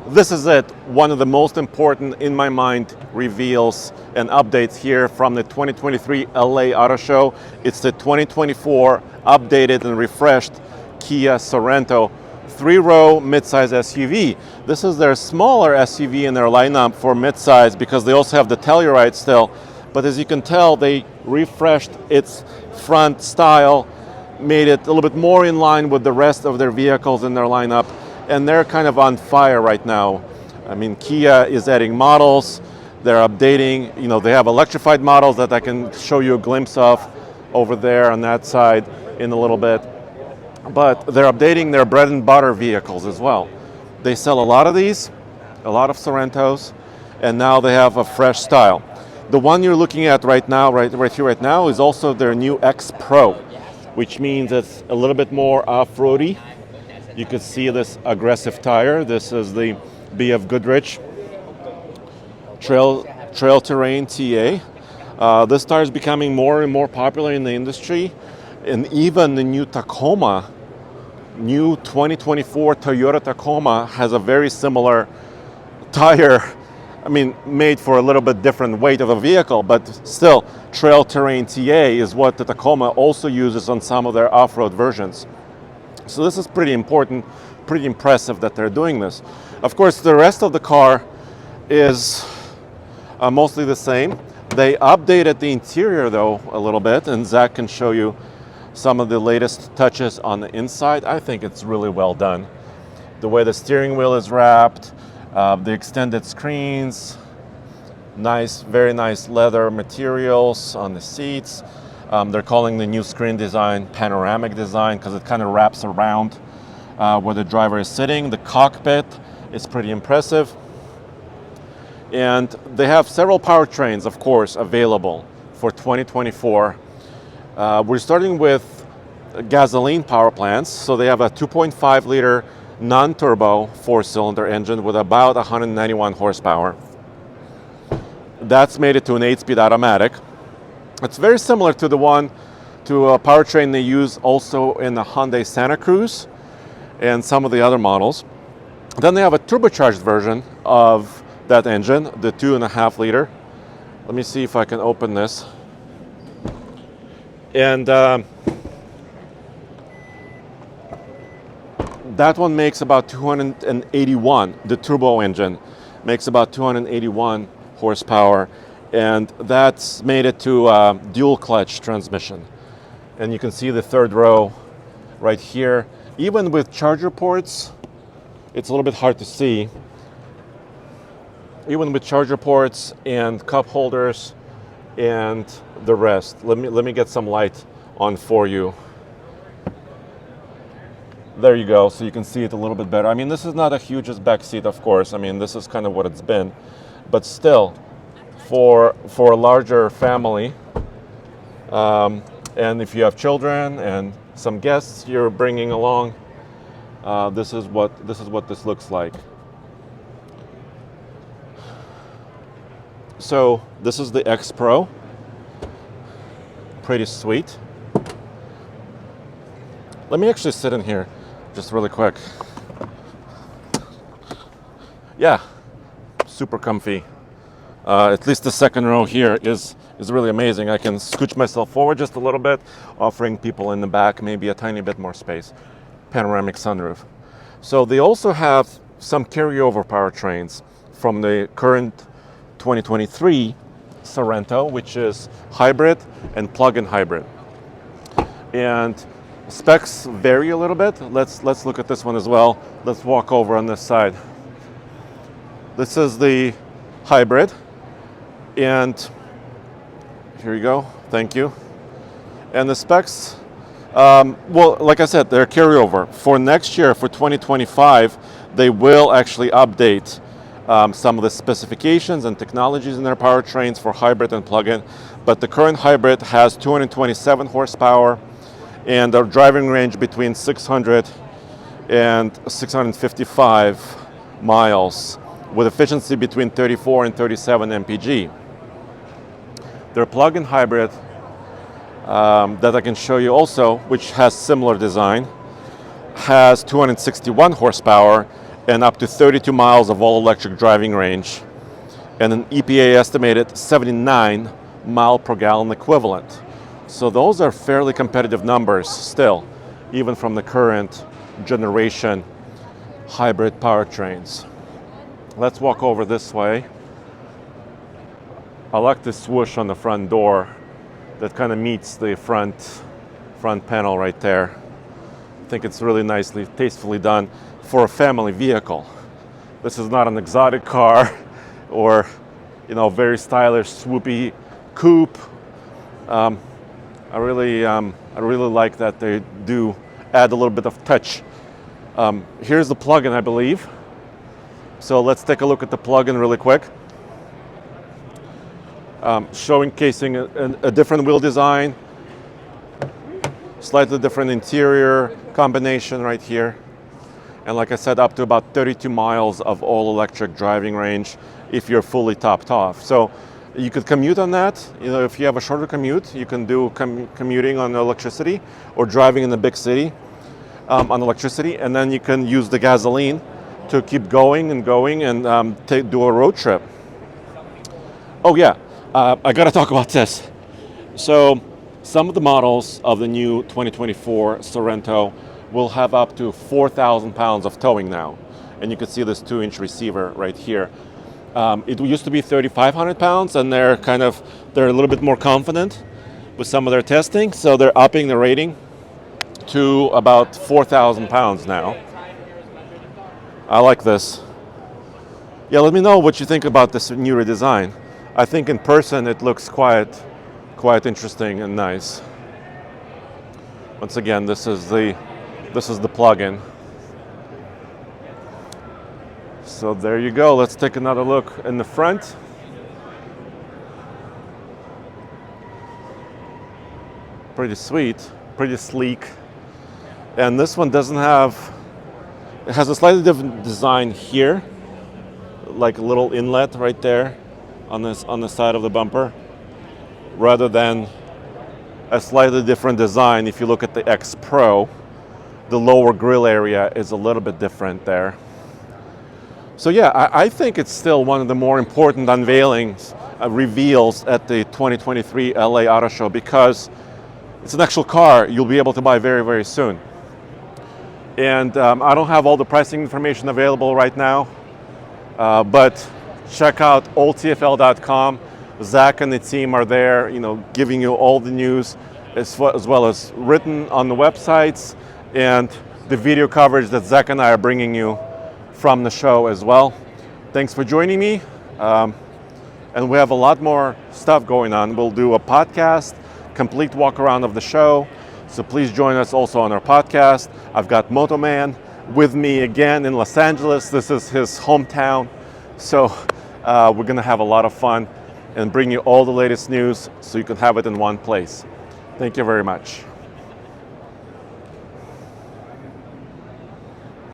This is it, one of the most important, in my mind, reveals and updates here from the 2023 LA Auto Show. It's the 2024 updated and refreshed Kia Sorento 3-row midsize SUV. This is their smaller SUV in their lineup for midsize because they also have the Telluride still. But as you can tell, they refreshed its front style, made it a little bit more in line with the rest of their vehicles in their lineup. And they're kind of on fire right now. I mean, Kia is adding models, they're updating, they have electrified models that I can show you a glimpse of over there on that side in a little bit. But they're updating their bread and butter vehicles as well. They sell a lot of these, a lot of Sorentos, and now they have a fresh style. The one you're looking at right now, right here, right now, is also their new X Pro, which means it's a little bit more off-roady. You can see this aggressive tire. This is the BF Goodrich Trail Terrain TA. This tire is becoming more and more popular in the industry, and even the new 2024 Toyota Tacoma has a very similar tire. I mean, made for a little bit different weight of a vehicle, but still, Trail Terrain TA is what the Tacoma also uses on some of their off-road versions. So this is pretty important, pretty impressive that they're doing this. Of course, the rest of the car is mostly the same. They updated the interior though a little bit, and Zach can show you some of the latest touches on the inside. I think it's really well done. The way the steering wheel is wrapped, the extended screens, nice, very nice leather materials on the seats. They're calling the new screen design panoramic design because it kind of wraps around where the driver is sitting. The cockpit is pretty impressive. And they have several powertrains, of course, available for 2024. We're starting with gasoline power plants. So they have a 2.5 liter non-turbo 4-cylinder engine with about 191 horsepower. That's made it to an 8-speed automatic. It's very similar to a powertrain they use also in the Hyundai Santa Cruz and some of the other models. Then they have a turbocharged version of that engine, the 2.5 liter. Let me see if I can open this. And that one makes about 281, the turbo engine makes about 281 horsepower. And that's made it to dual clutch transmission. And you can see the third row right here. Even with charger ports, it's a little bit hard to see. Even with charger ports and cup holders and the rest. Let me get some light on for you. There you go, so you can see it a little bit better. I mean, this is not the hugest back seat, of course. I mean, this is kind of what it's been, but still, for a larger family, and if you have children and some guests you're bringing along, this is what this looks like. So this is the X Pro. Pretty sweet. Let me actually sit in here just really quick. Yeah, super comfy. At least the second row here is really amazing. I can scooch myself forward just a little bit, offering people in the back maybe a tiny bit more space. Panoramic sunroof. So they also have some carryover powertrains from the current 2023 Sorento, which is hybrid and plug-in hybrid. And specs vary a little bit. Let's look at this one as well. Let's walk over on this side. This is the hybrid. And here you go, thank you. And the specs, well, like I said, they're carryover. For next year, for 2025, they will actually update some of the specifications and technologies in their powertrains for hybrid and plug-in. But the current hybrid has 227 horsepower and a driving range between 600 and 655 miles with efficiency between 34 and 37 mpg. Their plug-in hybrid that I can show you also, which has similar design, has 261 horsepower and up to 32 miles of all-electric driving range, and an EPA estimated 79 mile per gallon equivalent. So those are fairly competitive numbers still, even from the current generation hybrid powertrains. Let's walk over this way. I like this swoosh on the front door that kind of meets the front panel right there. I think it's really nicely, tastefully done for a family vehicle. This is not an exotic car or, very stylish, swoopy coupe. I really like that they do add a little bit of touch. Here's the plug-in, I believe. So let's take a look at the plug-in really quick. Showcasing a different wheel design, slightly different interior combination right here. And like I said, up to about 32 miles of all-electric driving range if you're fully topped off. So you could commute on that. If you have a shorter commute, you can do commuting on electricity or driving in the big city on electricity, and then you can use the gasoline to keep going and do a road trip. Oh yeah, I gotta talk about this. So some of the models of the new 2024 Sorento will have up to 4,000 pounds of towing now. And you can see this 2-inch receiver right here. It used to be 3,500 pounds, and they're a little bit more confident with some of their testing. So they're upping the rating to about 4,000 pounds now. I like this. Yeah, let me know what you think about this new redesign. I think in person it looks quite interesting and nice. Once again, this is the plug-in. So there you go. Let's take another look in the front. Pretty sweet, pretty sleek. And this one it has a slightly different design here, like a little inlet right there on the side of the bumper, rather than a slightly different design. If you look at the X Pro, the lower grille area is a little bit different there. So yeah, I think it's still one of the more important unveilings, reveals at the 2023 LA Auto Show, because it's an actual car you'll be able to buy very, very soon. And I don't have all the pricing information available right now, but check out oldtfl.com. Zach and the team are there, giving you all the news, as well as written on the websites, and the video coverage that Zach and I are bringing you from the show as well. Thanks for joining me. And we have a lot more stuff going on. We'll do a podcast, complete walk around of the show. So please join us also on our podcast. I've got Motoman with me again in Los Angeles. This is his hometown. So we're gonna have a lot of fun and bring you all the latest news so you can have it in one place. Thank you very much.